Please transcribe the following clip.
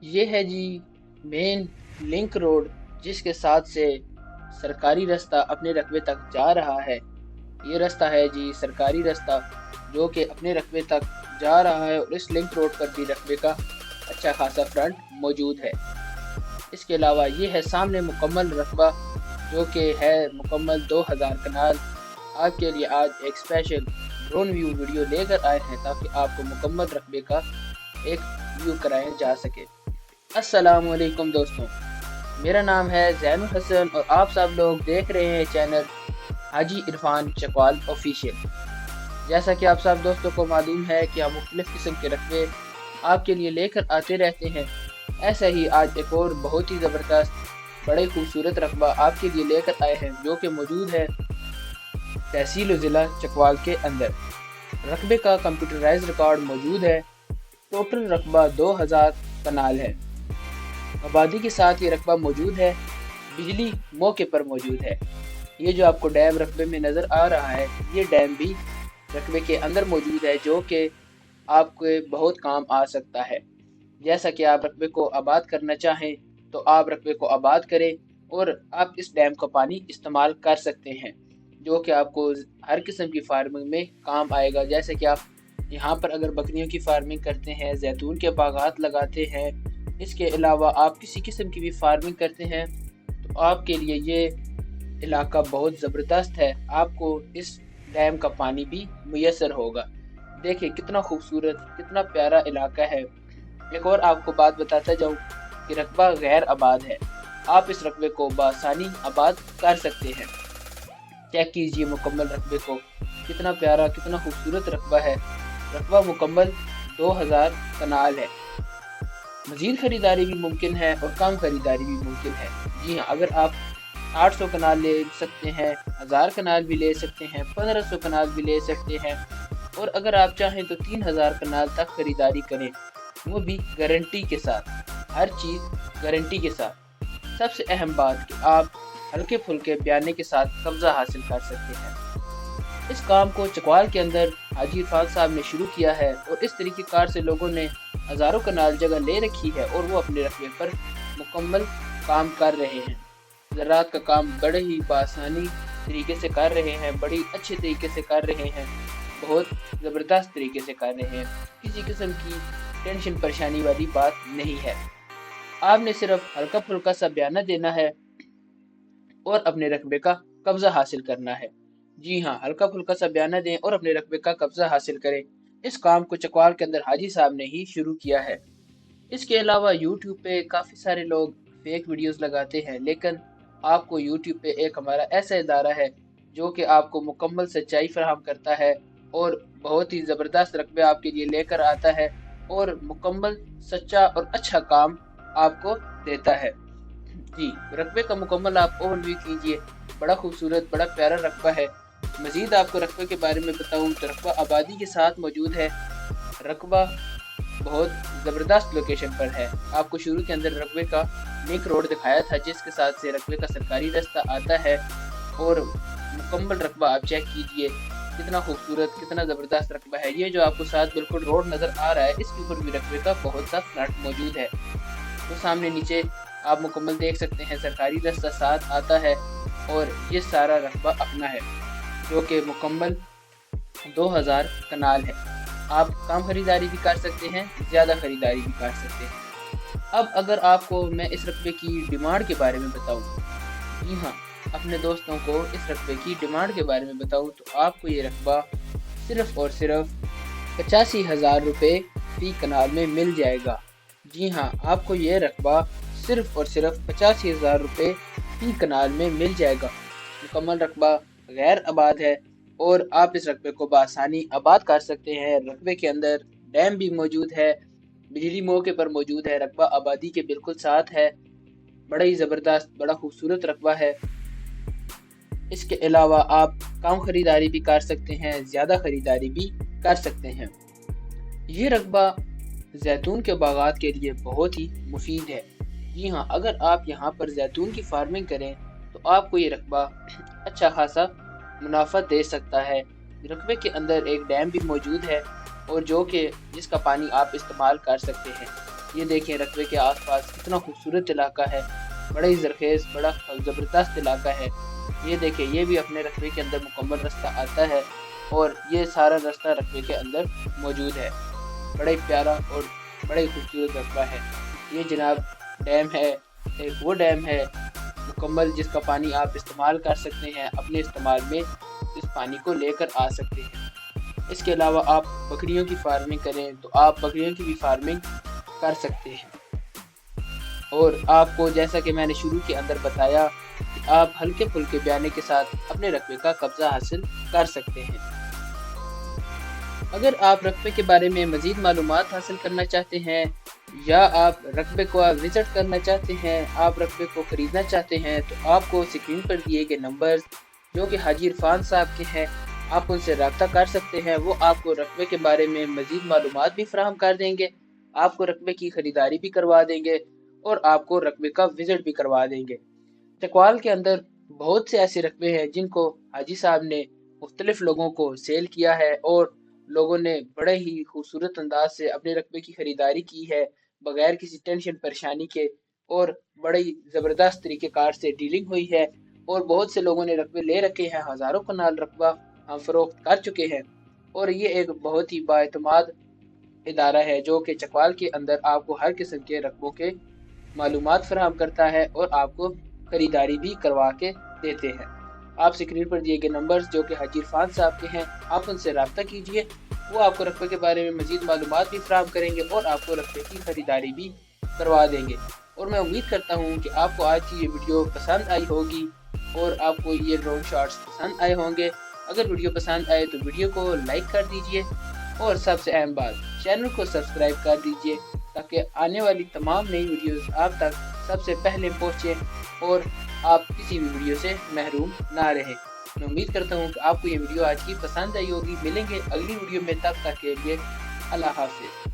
ये है जी main link road, जिसके साथ से सरकारी रास्ता अपने रकबे तक जा रहा है। ये रास्ता है जी सरकारी रास्ता, जो कि अपने रकबे तक जा रहा है, और इस लिंक रोड पर भी रकबे का अच्छा खासा फ्रंट मौजूद है। इसके अलावा ये है सामने मुकम्मल रकबा, जो कि है मुकम्मल 2000 कनाल। आपके लिए आज एक स्पेशल ड्रोन व्यू वीडियो लेकर आए हैं, ताकि आपको मुकम्मल रकबे का एक व्यू कराया जा सके। अस्सलाम वालेकुम दोस्तों, मेरा नाम है जैनुल हसन और आप सब लोग देख रहे हैं चैनल हाजी इरफान चकवाल ऑफिशियल। जैसा कि आप सब दोस्तों को मालूम है कि हम मुख्तलिफ किस्म के रकबे आपके लिए लेकर आते रहते हैं। ऐसा ही आज एक और बहुत ही ज़बरदस्त बड़े खूबसूरत रकबा आपके लिए लेकर आए हैं, जो कि मौजूद है तहसील और ज़िला चकवाल के अंदर। रकबे का कंप्यूटराइज रिकॉर्ड मौजूद है। टोटल रकबा 2000 कनाल है। आबादी के साथ ये रकबा मौजूद है। बिजली मौके पर मौजूद है। ये जो आपको डैम रकबे में नज़र आ रहा है, ये डैम भी रकबे के अंदर मौजूद है, जो कि आपके बहुत काम आ सकता है। जैसा कि आप रकबे को आबाद करना चाहें तो आप रकबे को आबाद करें, और आप इस डैम का पानी इस्तेमाल कर सकते हैं, जो कि आपको हर किस्म की फार्मिंग में काम आएगा। जैसे कि आप यहाँ पर अगर बकरियों की फार्मिंग करते हैं, जैतून के बागात लगाते हैं, इसके अलावा आप किसी किस्म की भी फार्मिंग करते हैं, तो आपके लिए ये इलाका बहुत ज़बरदस्त है। आपको इस डैम का पानी भी मुयसर होगा। देखिए कितना खूबसूरत, कितना प्यारा इलाका है। एक और आपको बात बताता जाऊँ कि रकबा गैर आबाद है। आप इस रकबे को बआसानी आबाद कर सकते हैं। चेक कीजिए मुकम्मल रकबे को, कितना प्यारा, कितना खूबसूरत रकबा है। रकबा मुकम्मल 2000 कनाल है। मज़ीद ख़रीदारी भी मुमकिन है और कम ख़रीदारी भी मुमकिन है। जी हाँ, अगर आप 800 कनाल ले सकते हैं, 1000 कनाल भी ले सकते हैं, 1500 कनाल भी ले सकते हैं, और अगर आप चाहें तो 3000 कनाल तक ख़रीदारी करें, वो भी गारंटी के साथ। हर चीज़ गारंटी के साथ। सबसे अहम बात कि आप हल्के फुल्के बयाने के साथ कब्ज़ा हासिल कर सकते हैं। इस काम को चकवाल के अंदर हाजी इरफान साहब ने शुरू किया है, और इस तरीक़ेकार से लोगों ने हज़ारों कनाल जगह ले रखी है, और वो अपने रकबे पर मुकम्मल काम कर रहे हैं। ज़राअत का काम बड़े ही बआसानी तरीके से कर रहे हैं, बड़ी अच्छे तरीके से कर रहे हैं, बहुत ज़बरदस्त तरीके से कर रहे हैं। किसी किस्म की टेंशन परेशानी वाली बात नहीं है। आपने सिर्फ हल्का फुल्का सा बयाना देना है और अपने रकबे का कब्ज़ा हासिल करना है। जी हाँ, हल्का फुल्का सा बयाना दें और अपने रकबे का कब्ज़ा हासिल करें। इस काम को चकवाल के अंदर हाजी साहब ने ही शुरू किया है। इसके अलावा यूट्यूब पे काफ़ी सारे लोग फेक वीडियोस लगाते हैं, लेकिन आपको यूट्यूब पे एक हमारा ऐसा इदारा है जो कि आपको मुकम्मल सच्चाई फराहम करता है, और बहुत ही ज़बरदस्त रकबे आपके लिए लेकर आता है, और मुकम्मल सच्चा और अच्छा काम आपको देता है। जी, रकबे का मुकम्मल आप ओवरव्यू कीजिए। बड़ा खूबसूरत, बड़ा प्यारा रकबा है। मज़ीद आपको रकबे के बारे में बताऊँ तो रकबा आबादी के साथ मौजूद है। रकबा बहुत ज़बरदस्त लोकेशन पर है। आपको शुरू के अंदर रकबे का लिंक रोड दिखाया था, जिसके साथ से रकबे का सरकारी रास्ता आता है, और मुकम्मल रकबा आप चेक कीजिए, कितना खूबसूरत, कितना ज़बरदस्त रकबा है। ये जो आपको साथ बिल्कुल रोड नज़र आ रहा है, इसके ऊपर भी रकबे का बहुत सा फ्लैट मौजूद है। तो सामने नीचे आप मुकम्मल देख सकते हैं, सरकारी रास्ता साथ आता है, और ये सारा रकबा अपना है, जो कि मुकम्मल 2000 कनाल है। आप कम ख़रीदारी भी कर सकते हैं, ज़्यादा ख़रीदारी भी कर सकते हैं। अब अगर आपको मैं इस रकबे की डिमांड के बारे में बताऊं, जी हाँ, अपने दोस्तों को इस रकबे की डिमांड के बारे में बताऊं, तो आपको ये रकबा सिर्फ़ और सिर्फ 85,000 रुपये फ़ी कनाल में मिल जाएगा। जी हाँ, आपको ये रकबा सिर्फ़ और सिर्फ 85,000 रुपये फ़ी कनाल में मिल जाएगा। मुकम्मल रकबा गैर आबाद है, और आप इस रकबे को बआसानी आबाद कर सकते हैं। रकबे के अंदर डैम भी मौजूद है, बिजली मौके पर मौजूद है, रकबा आबादी के बिल्कुल साथ है। बड़ा ही ज़बरदस्त, बड़ा खूबसूरत रकबा है। इसके अलावा आप कम ख़रीदारी भी कर सकते हैं, ज़्यादा ख़रीदारी भी कर सकते हैं। ये रकबा जैतून के बागात के लिए बहुत ही मुफीद है। जी हाँ, अगर आप यहाँ पर जैतून की फार्मिंग करें तो आपको ये रकबा अच्छा खासा मुनाफा दे सकता है। रकबे के अंदर एक डैम भी मौजूद है, और जो कि जिसका पानी आप इस्तेमाल कर सकते हैं। یہ دیکھیں رقبے کے آس پاس کتنا خوبصورت علاقہ ہے، بڑا ہی زرخیز، بڑا زبردست علاقہ ہے۔ یہ دیکھیں یہ بھی اپنے رقبے کے اندر مکمل رستہ آتا ہے اور یہ سارا رستہ رقبے کے اندر موجود ہے۔ بڑا ہی پیارا اور بڑا ہی خوبصورت رقبہ ہے۔ یہ جناب ڈیم ہے، ایک وہ ڈیم ہے مکمل جس کا پانی آپ استعمال کر سکتے ہیں، اپنے استعمال میں اس پانی کو لے کر آ سکتے ہیں۔ اس کے علاوہ آپ بکریوں کی فارمنگ کریں تو آپ بکریوں کی بھی فارمنگ کر سکتے ہیں، اور آپ کو جیسا کہ میں نے شروع کے اندر بتایا کہ آپ ہلکے پھلکے بیانے کے ساتھ اپنے رقبے کا قبضہ حاصل کر سکتے ہیں۔ اگر آپ رقبے کے بارے میں مزید معلومات حاصل کرنا چاہتے ہیں یا آپ رقبے کو وزٹ کرنا چاہتے ہیں، آپ رقبے کو خریدنا چاہتے ہیں، تو آپ کو اسکرین پر دیے گئے نمبرز جو کہ حاجی عرفان صاحب کے ہیں، آپ ان سے رابطہ کر سکتے ہیں۔ وہ آپ کو رقبے کے بارے میں مزید معلومات بھی فراہم کر دیں گے، آپ کو رقبے کی خریداری بھی کروا دیں گے اور آپ کو رقبے کا وزٹ بھی کروا دیں گے۔ چکوال کے اندر بہت سے ایسے رقبے ہیں جن کو حاجی صاحب نے مختلف لوگوں کو سیل کیا ہے اور لوگوں نے بڑے ہی خوبصورت انداز سے اپنے رقبے کی خریداری کی ہے بغیر کسی ٹینشن پریشانی کے، اور بڑے ہی زبردست طریقہ کار سے ڈیلنگ ہوئی ہے، اور بہت سے لوگوں نے رقبے لے رکھے ہیں، ہزاروں کنال رقبہ ہم فروخت کر چکے ہیں۔ اور یہ ایک بہت ہی بااعتماد ادارہ ہے جو کہ چکوال کے اندر آپ کو ہر قسم کے رقبوں کے معلومات فراہم کرتا ہے اور آپ کو خریداری بھی کروا کے دیتے ہیں۔ آپ اسکرین پر دیے گئے نمبرز جو کہ حاجی عرفان صاحب کے ہیں، آپ ان سے رابطہ کیجئے، وہ آپ کو رقبے کے بارے میں مزید معلومات بھی فراہم کریں گے اور آپ کو رقبے کی خریداری بھی کروا دیں گے۔ اور میں امید کرتا ہوں کہ آپ کو آج کی یہ ویڈیو پسند آئی ہوگی اور آپ کو یہ ڈرون شاٹس پسند آئے ہوں گے۔ اگر ویڈیو پسند آئے تو ویڈیو کو لائک کر دیجئے اور سب سے اہم بات چینل کو سبسکرائب کر دیجئے تاکہ آنے والی تمام نئی ویڈیوز آپ تک سب سے پہلے پہنچے اور آپ کسی بھی ویڈیو سے محروم نہ رہیں۔ میں امید کرتا ہوں کہ آپ کو یہ ویڈیو آج کی پسند آئی ہوگی۔ ملیں گے اگلی ویڈیو میں، تب تک کے لیے اللہ حافظ۔